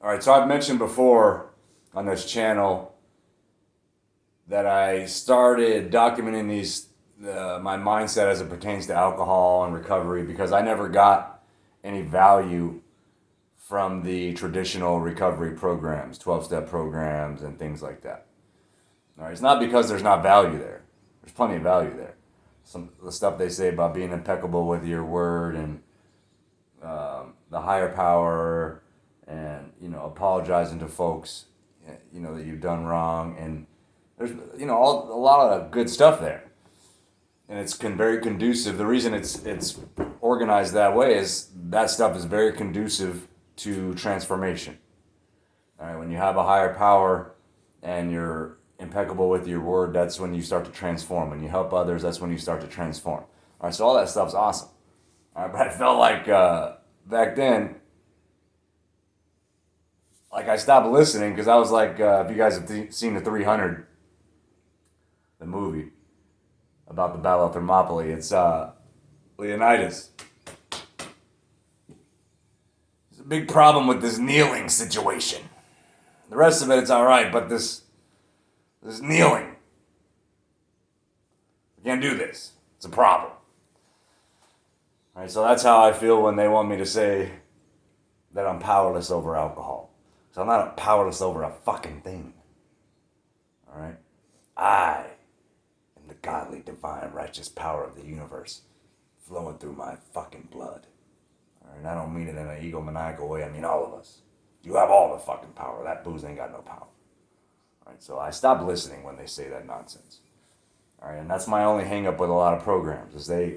All right, so I've mentioned before on this channel that I started documenting my mindset as it pertains to alcohol and recovery because I never got any value from the traditional recovery programs, 12-step programs and things like that. All right, it's not because there's not value there. There's plenty of value there. Some of the stuff they say about being impeccable with your word and the higher power and, apologizing to folks, that you've done wrong. And there's, a lot of good stuff there. And it's very conducive. The reason it's organized that way is that stuff is very conducive to transformation. All right, when you have a higher power and you're impeccable with your word, that's when you start to transform. When you help others, that's when you start to transform. All right, so all that stuff's awesome. All right, but I felt like back then, like I stopped listening because I was like, if you guys have seen the 300, the movie about the Battle of Thermopylae, it's Leonidas. There's a big problem with this kneeling situation. The rest of it's all right, but this kneeling, we can't do this. It's a problem. All right, so that's how I feel when they want me to say that I'm powerless over alcohol. So I'm not powerless over a fucking thing. All right? I am the godly, divine, righteous power of the universe flowing through my fucking blood. All right? I don't mean it in an egomaniacal way. I mean all of us. You have all the fucking power. That booze ain't got no power. All right? So I stop listening when they say that nonsense. All right? And that's my only hang up with a lot of programs is they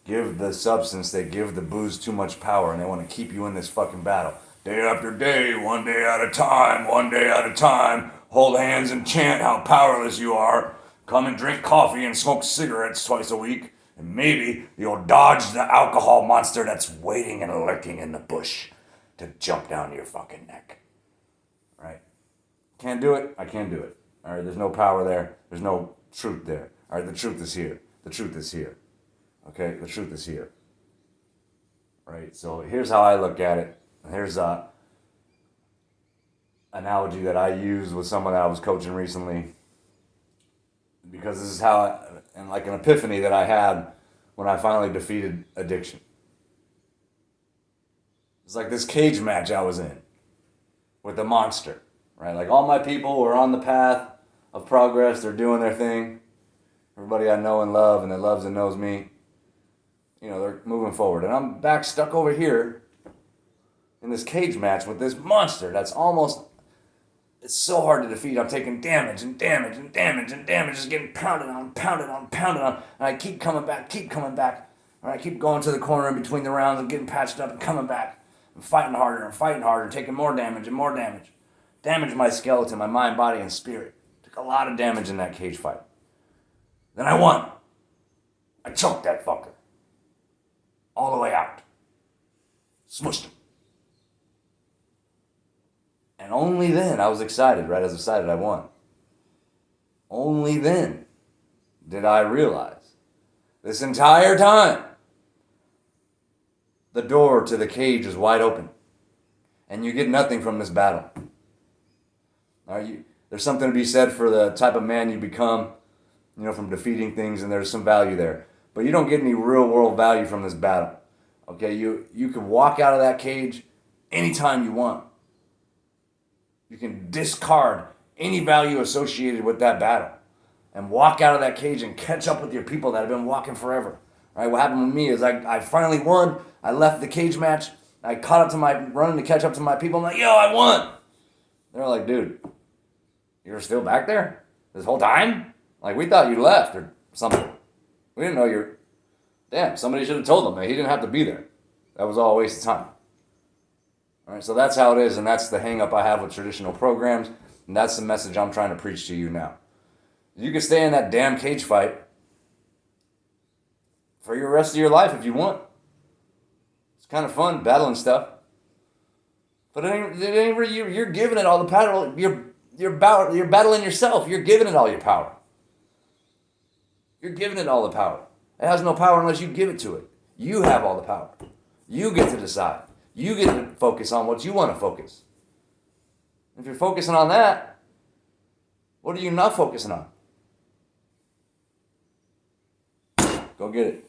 give the substance, they give the booze too much power, and they want to keep you in this fucking battle. Day after day, one day at a time, one day at a time. Hold hands and chant how powerless you are. Come and drink coffee and smoke cigarettes twice a week. And maybe you'll dodge the alcohol monster that's waiting and lurking in the bush to jump down your fucking neck. Right? Can't do it? I can't do it. All right, there's no power there. There's no truth there. All right, the truth is here. The truth is here. Okay, the truth is here. Right, so here's how I look at it. Here's a analogy that I used with someone that I was coaching recently, because this is how, and like an epiphany that I had when I finally defeated addiction. It's like this cage match I was in with the monster, right? Like all my people were on the path of progress. They're doing their thing. Everybody I know and love and that loves and knows me, they're moving forward. And I'm back stuck over here in this cage match with this monster that's it's so hard to defeat. I'm taking damage and damage and damage and damage, just getting pounded on, and I keep coming back. All right, I keep going to the corner in between the rounds and getting patched up and coming back. I'm fighting harder, taking more damage and more damage. Damaged my skeleton, my mind, body, and spirit. Took a lot of damage in that cage fight. Then I won. I choked that fucker. All the way out. Smushed him. And only then, I was excited, right? I was excited I won. Only then did I realize, this entire time, the door to the cage is wide open. And you get nothing from this battle. All right, there's something to be said for the type of man you become, from defeating things, and there's some value there. But you don't get any real world value from this battle. Okay, you can walk out of that cage anytime you want. You can discard any value associated with that battle and walk out of that cage and catch up with your people that have been walking forever. All right, what happened with me is I finally won. I left the cage match. I caught up to running to catch up to my people. I'm like, yo, I won. They're like, dude, you're still back there this whole time? Like, we thought you left or something. We didn't know damn, somebody should have told him that he didn't have to be there. That was all a waste of time. All right, so that's how it is, and that's the hang-up I have with traditional programs, and that's the message I'm trying to preach to you now. You can stay in that damn cage fight for the rest of your life if you want. It's kind of fun battling stuff, but you're giving it all the power. You're battling yourself. You're giving it all your power. You're giving it all the power. It has no power unless you give it to it. You have all the power. You get to decide. You get to focus on what you want to focus. If you're focusing on that, what are you not focusing on? Go get it.